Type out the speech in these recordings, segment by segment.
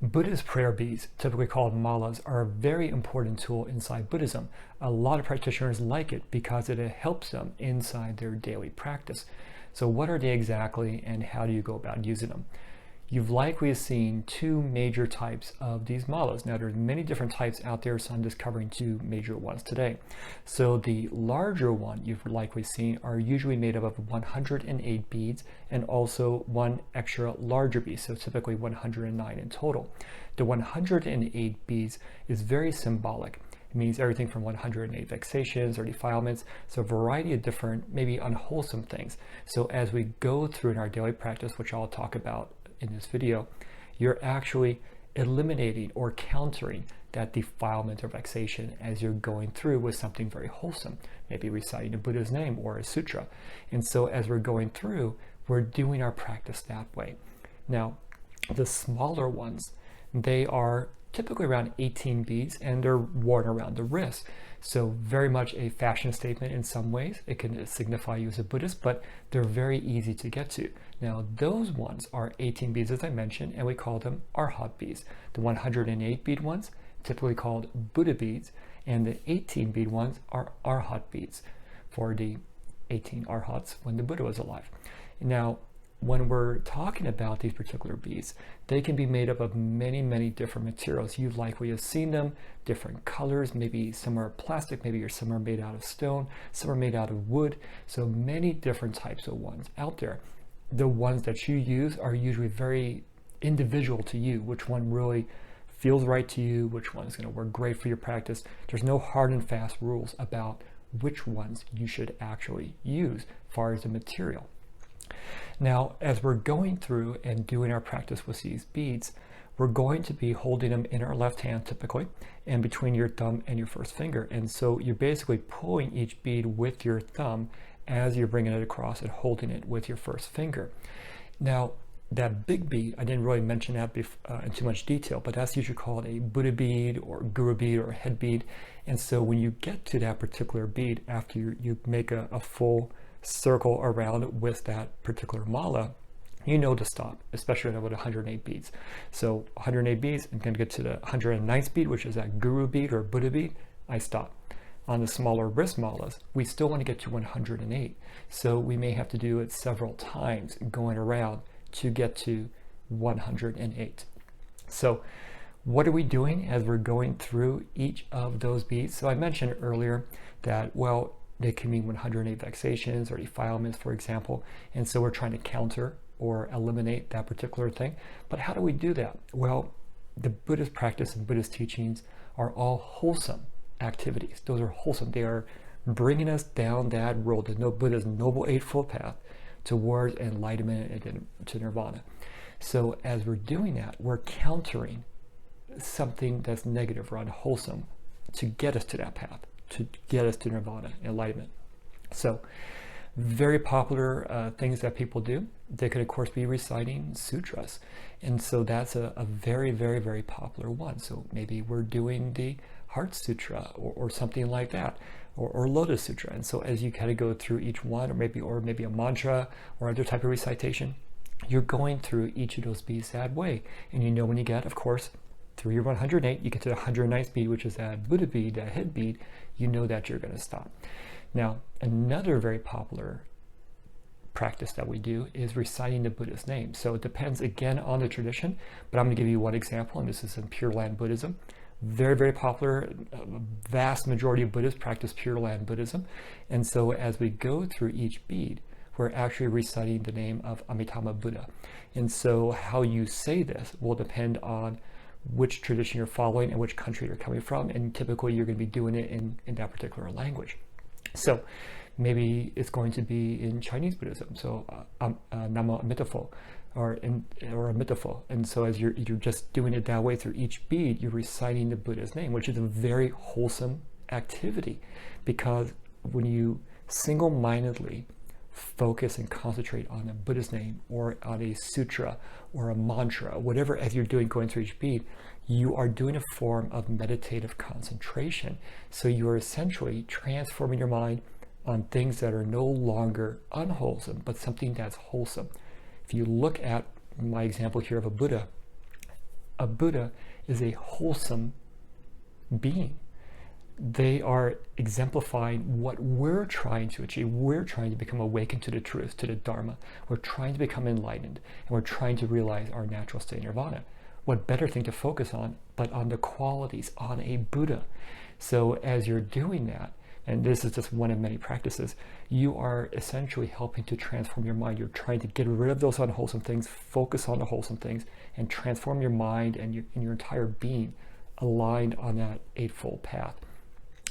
Buddhist prayer beads, typically called malas, are a very important tool inside Buddhism. A lot of practitioners like it because it helps them inside their daily practice. So what are they exactly, and how do you go about using them? You've likely seen two major types of these malas. Now there's many different types out there, so I'm just covering two major ones today. So the larger one you've likely seen are usually made up of 108 beads and also one extra larger bead, so typically 109 in total. The 108 beads is very symbolic. It means everything from 108 vexations or defilements, so a variety of different, maybe unwholesome things. So as we go through in our daily practice, which I'll talk about in this video, you're actually eliminating or countering that defilement or vexation as you're going through with something very wholesome, maybe reciting a Buddha's name or a sutra. And so as we're going through, we're doing our practice that way. Now, the smaller ones, they are typically around 18 beads and they're worn around the wrist. So very much a fashion statement in some ways. It can signify you as a Buddhist, but they're very easy to get to. Now those ones are 18 beads as I mentioned, and we call them arhat beads. The 108 bead ones, typically called Buddha beads, and the 18 bead ones are arhat beads for the 18 arhats when the Buddha was alive. Now when we're talking about these particular beads, they can be made up of many, many different materials. You likely have seen them, different colors, maybe some are plastic, maybe some are made out of stone, some are made out of wood. So many different types of ones out there. The ones that you use are usually very individual to you, which one really feels right to you, which one is going to work great for your practice. There's no hard and fast rules about which ones you should actually use as far as the material. Now, as we're going through and doing our practice with these beads, we're going to be holding them in our left hand typically, and between your thumb and your first finger. And so you're basically pulling each bead with your thumb as you're bringing it across and holding it with your first finger. Now, that big bead, I didn't really mention that in too much detail, but that's usually called a Buddha bead or Guru bead or a head bead. And so when you get to that particular bead, after you make a full circle around with that particular mala, you know to stop, especially with 108 beads. So 108 beads, I'm going to get to the 109th bead, which is that Guru bead or Buddha bead, I stop. On the smaller wrist malas, we still want to get to 108. So we may have to do it several times going around to get to 108. So what are we doing as we're going through each of those beads? So I mentioned earlier that, well, they can mean 108 vexations or defilements, for example. And so we're trying to counter or eliminate that particular thing. But how do we do that? Well, the Buddhist practice and Buddhist teachings are all wholesome activities. Those are wholesome. They are bringing us down that road, the Buddha's Noble Eightfold Path, towards enlightenment and to nirvana. So as we're doing that, we're countering something that's negative or unwholesome to get us to that path, to get us to nirvana, enlightenment. So very popular things that people do. They could of course be reciting sutras, and so that's a very, very, very popular one. So maybe we're doing the Heart Sutra or something like that, or Lotus Sutra. And so as you kind of go through each one, or maybe a mantra or other type of recitation, you're going through each of those beads that way. And you know when you get, of course, through your 108, you get to the 109th bead, which is that Buddha bead, that head bead, you know that you're going to stop. Now, another very popular practice that we do is reciting the Buddha's name. So it depends again on the tradition, but I'm going to give you one example, and this is in Pure Land Buddhism. Very, very popular. Vast majority of Buddhists practice Pure Land Buddhism. And so as we go through each bead, we're actually reciting the name of Amitabha Buddha. And so how you say this will depend on which tradition you're following and which country you're coming from, and typically you're going to be doing it in that particular language. So maybe it's going to be in Chinese Buddhism, so Namo Amitabha, or Amitabha. And so as you're just doing it that way through each bead, you're reciting the Buddha's name, which is a very wholesome activity, because when you single-mindedly focus and concentrate on a Buddha's name or on a sutra or a mantra, whatever, as you're doing going through each bead, you are doing a form of meditative concentration. So you are essentially transforming your mind on things that are no longer unwholesome, but something that's wholesome. If you look at my example here of a Buddha a Buddha is a wholesome being. They are exemplifying what we're trying to achieve. We're trying to become awakened to the truth, to the Dharma. We're trying to become enlightened, and we're trying to realize our natural state nirvana. What better thing to focus on but on the qualities, on a Buddha? So as you're doing that, and this is just one of many practices, you are essentially helping to transform your mind. You're trying to get rid of those unwholesome things, focus on the wholesome things, and transform your mind and your entire being aligned on that Eightfold Path.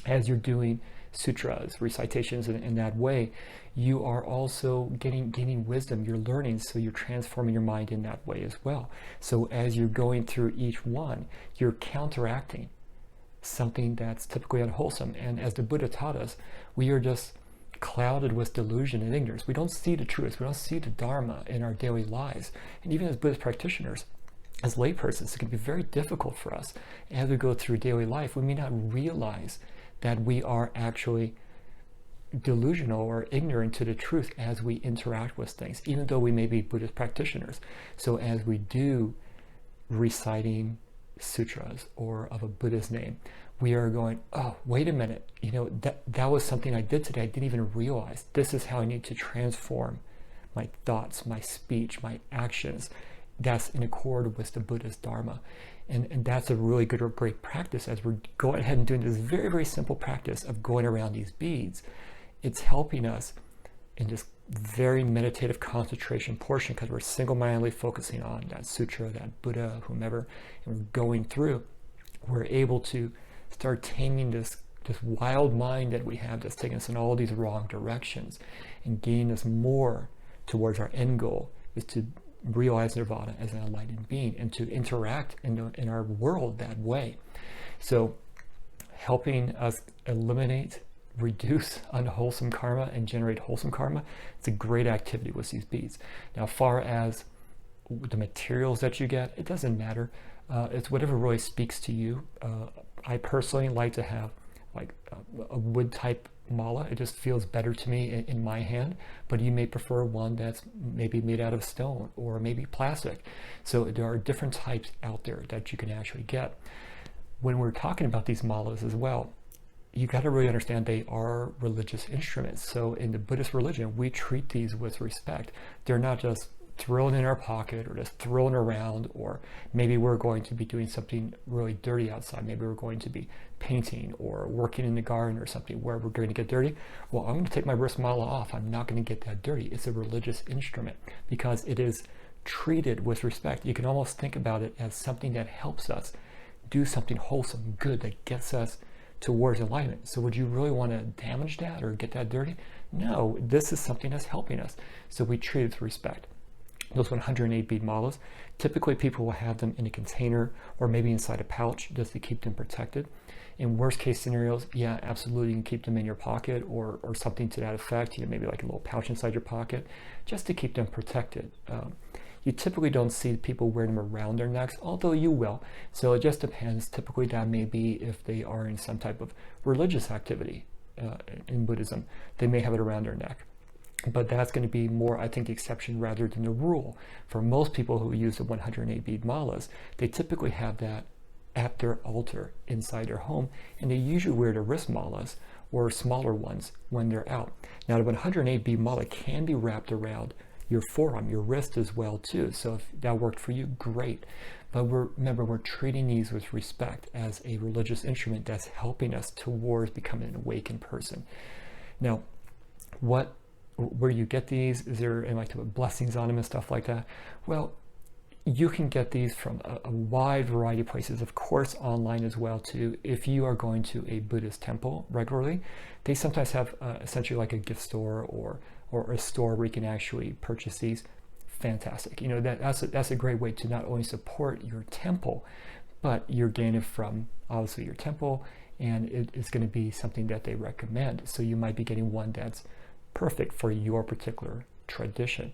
As you're doing sutras, recitations in that way, you are also gaining wisdom, you're learning, so you're transforming your mind in that way as well. So as you're going through each one, you're counteracting something that's typically unwholesome. And as the Buddha taught us, we are just clouded with delusion and ignorance. We don't see the truth, we don't see the Dharma in our daily lives. And even as Buddhist practitioners, as laypersons, it can be very difficult for us as we go through daily life. We may not realize that we are actually delusional or ignorant to the truth as we interact with things, even though we may be Buddhist practitioners. So as we do reciting sutras or of a Buddha's name, we are going, oh, wait a minute, that was something I did today I didn't even realize. This is how I need to transform my thoughts, my speech, my actions. That's in accord with the Buddha's Dharma. And that's a really good or great practice as we're going ahead and doing this very, very simple practice of going around these beads. It's helping us in this very meditative concentration portion because we're single-mindedly focusing on that sutra, that Buddha, whomever, and we're going through. We're able to start taming this wild mind that we have that's taking us in all these wrong directions and gaining us more towards our end goal, is to realize nirvana as an enlightened being and to interact in our world that way. So helping us eliminate, reduce unwholesome karma and generate wholesome karma, it's a great activity with these beads. Now, far as the materials that you get, it doesn't matter. It's whatever really speaks to you. I personally like to have like a wood type mala. It just feels better to me in my hand, but you may prefer one that's maybe made out of stone or maybe plastic. So there are different types out there that you can actually get. When we're talking about these malas as well, you got to really understand they are religious instruments. So in the Buddhist religion, we treat these with respect. They're not just thrown in our pocket or just thrown around, or maybe we're going to be doing something really dirty outside. Maybe we're going to be painting or working in the garden or something where we're going to get dirty. Well, I'm going to take my wrist mala off. I'm not going to get that dirty. It's a religious instrument because it is treated with respect. You can almost think about it as something that helps us do something wholesome, good, that gets us towards enlightenment. So would you really want to damage that or get that dirty? No, this is something that's helping us. So we treat it with respect. Those 108 bead malas, typically people will have them in a container or maybe inside a pouch just to keep them protected. In worst case scenarios, yeah, absolutely, you can keep them in your pocket or something to that effect, maybe like a little pouch inside your pocket, just to keep them protected. You typically don't see people wearing them around their necks, although you will. So it just depends. Typically that may be if they are in some type of religious activity in Buddhism. They may have it around their neck. But that's going to be more, I think, the exception rather than the rule. For most people who use the 108 bead malas, they typically have that at their altar inside their home, and they usually wear the wrist malas or smaller ones when they're out. Now the 108 bead mala can be wrapped around your forearm, your wrist as well too. So if that worked for you, great. But remember, we're treating these with respect as a religious instrument that's helping us towards becoming an awakened person. Now, where you get these, is there any like blessings on them and stuff like that? Well, you can get these from a wide variety of places, of course online as well too. If you are going to a Buddhist temple regularly, they sometimes have essentially like a gift store or a store where you can actually purchase these. Fantastic. That's a great way to not only support your temple, but you're gaining from obviously your temple, and it's going to be something that they recommend. So you might be getting one that's perfect for your particular tradition.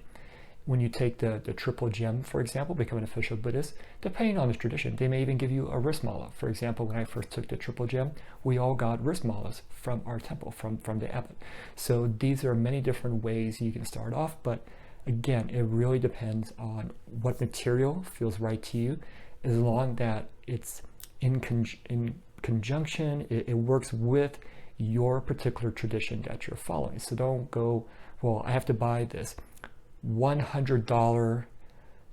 When you take the triple gem, for example, become an official Buddhist, depending on the tradition, they may even give you a wrist mala. For example, when I first took the triple gem, we all got wrist malas from our temple, from the abbot. So these are many different ways you can start off, but again, it really depends on what material feels right to you. as long that it's in conjunction, it works with your particular tradition that you're following. So don't go, well, I have to buy this $100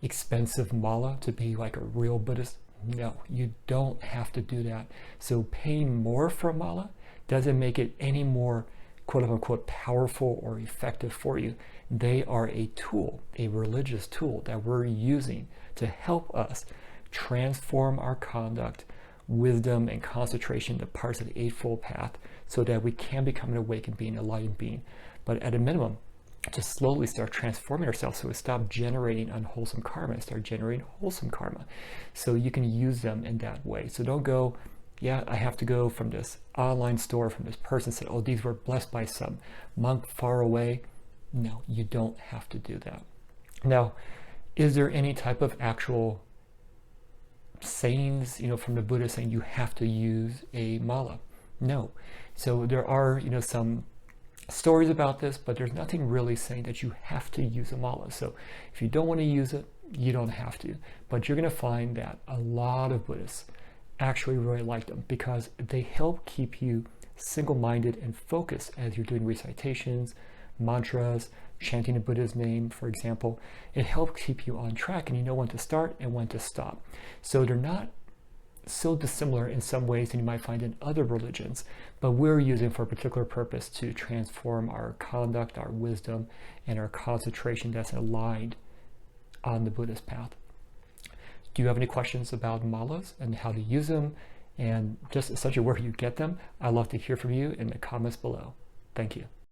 expensive mala to be like a real Buddhist. No, you don't have to do that. So paying more for a mala doesn't make it any more quote unquote powerful or effective for you. They are a tool, a religious tool that we're using to help us transform our conduct, wisdom, and concentration, the parts of the Eightfold Path, so that we can become an awakened being, a enlightened being. But at a minimum, to slowly start transforming ourselves so we stop generating unwholesome karma and start generating wholesome karma. So you can use them in that way. So don't go, yeah, I have to go from this online store, from this person said, oh, these were blessed by some monk far away. No, you don't have to do that. Now, is there any type of actual sayings, from the Buddha saying you have to use a mala? No. So there are, some stories about this, but there's nothing really saying that you have to use a mala. So if you don't want to use it, you don't have to. But you're going to find that a lot of Buddhists actually really like them because they help keep you single-minded and focused as you're doing recitations, mantras, chanting the Buddha's name, for example. It helps keep you on track and you know when to start and when to stop. So they're not so dissimilar in some ways than you might find in other religions, but we're using for a particular purpose to transform our conduct, our wisdom, and our concentration that's aligned on the Buddhist path. Do you have any questions about malas and how to use them and just essentially where you get them? I'd love to hear from you in the comments below. Thank you.